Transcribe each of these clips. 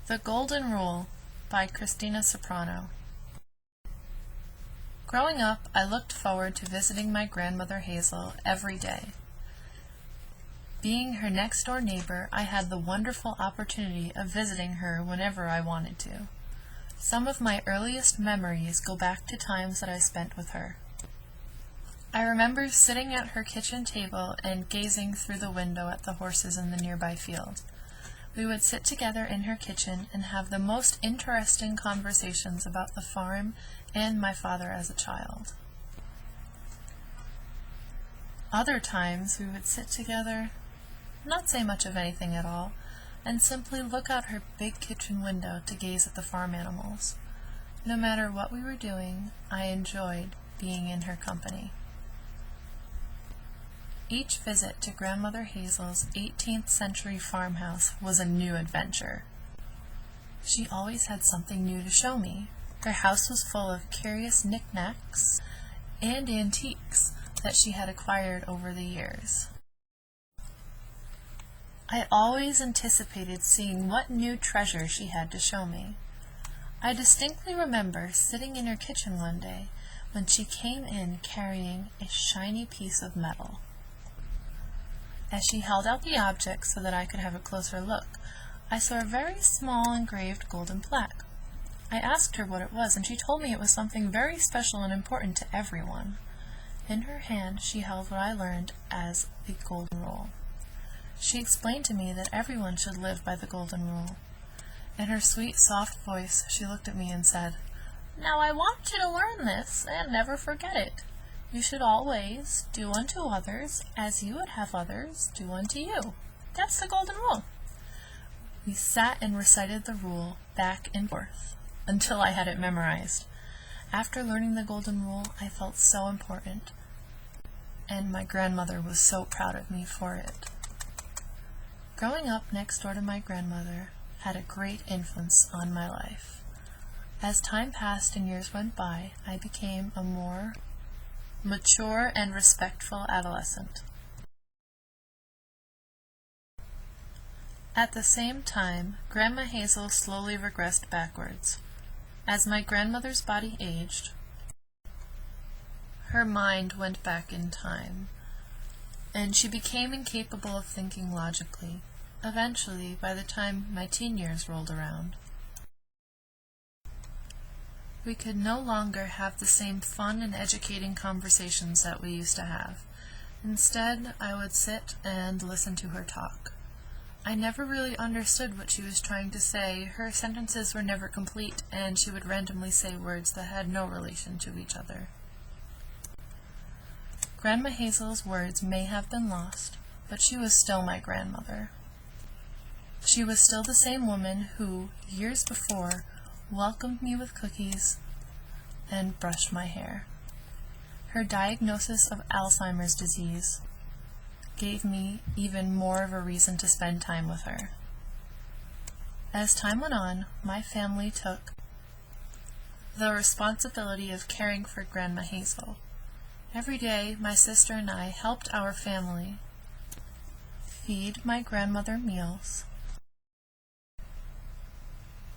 The Golden Rule by Christina Soprano. Growing up, I looked forward to visiting my grandmother Hazel every day. Being her next-door neighbor, I had the wonderful opportunity of visiting her whenever I wanted to. Some of my earliest memories go back to times that I spent with her. I remember sitting at her kitchen table and gazing through the window at the horses in the nearby field. We would sit together in her kitchen and have the most interesting conversations about the farm and my father as a child. Other times we would sit together, not say much of anything at all, and simply look out her big kitchen window to gaze at the farm animals. No matter what we were doing, I enjoyed being in her company. Each visit to Grandmother Hazel's 18th century farmhouse was a new adventure. She always had something new to show me. Her house was full of curious knickknacks and antiques that she had acquired over the years. I always anticipated seeing what new treasure she had to show me. I distinctly remember sitting in her kitchen one day when she came in carrying a shiny piece of metal. As she held out the object so that I could have a closer look, I saw a very small engraved golden plaque. I asked her what it was, and she told me it was something very special and important to everyone. In her hand she held what I learned as the Golden Rule. She explained to me that everyone should live by the Golden Rule. In her sweet, soft voice, she looked at me and said, "Now I want you to learn this and never forget it. You should always do unto others as you would have others do unto you. That's the Golden Rule." We sat and recited the rule back and forth until I had it memorized. After learning the Golden Rule, I felt so important, and my grandmother was so proud of me for it. Growing up next door to my grandmother had a great influence on my life. As time passed and years went by, I became a more mature and respectful adolescent. At the same time, Grandma Hazel slowly regressed backwards. As my grandmother's body aged, her mind went back in time, and she became incapable of thinking logically, eventually by the time my teen years rolled around. We could no longer have the same fun and educating conversations that we used to have. Instead, I would sit and listen to her talk. I never really understood what she was trying to say. Her sentences were never complete, and she would randomly say words that had no relation to each other. Grandma Hazel's words may have been lost, but she was still my grandmother. She was still the same woman who, years before, welcomed me with cookies and brushed my hair. Her diagnosis of Alzheimer's disease gave me even more of a reason to spend time with her. As time went on, my family took the responsibility of caring for Grandma Hazel. Every day, my sister and I helped our family feed my grandmother meals,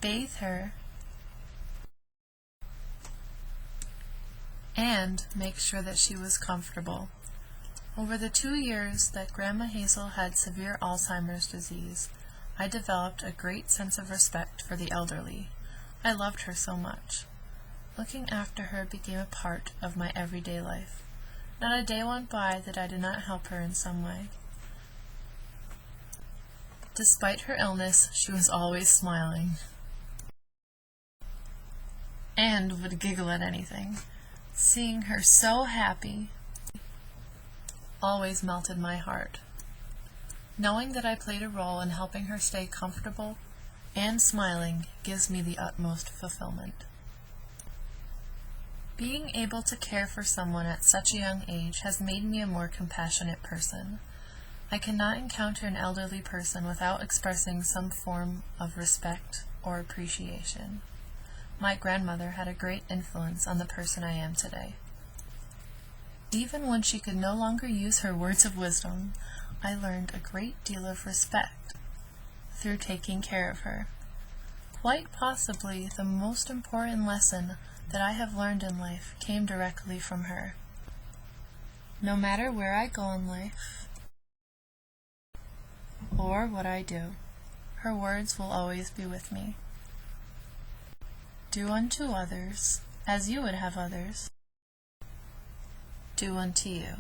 bathe her, and make sure that she was comfortable. Over the 2 years that Grandma Hazel had severe Alzheimer's disease, I developed a great sense of respect for the elderly. I loved her so much. Looking after her became a part of my everyday life. Not a day went by that I did not help her in some way. Despite her illness, she was always smiling and would giggle at anything. Seeing her so happy always melted my heart. Knowing that I played a role in helping her stay comfortable and smiling gives me the utmost fulfillment. Being able to care for someone at such a young age has made me a more compassionate person. I cannot encounter an elderly person without expressing some form of respect or appreciation. My grandmother had a great influence on the person I am today. Even when she could no longer use her words of wisdom, I learned a great deal of respect through taking care of her. Quite possibly the most important lesson that I have learned in life came directly from her. No matter where I go in life or what I do, her words will always be with me. Do unto others as you would have others do unto you.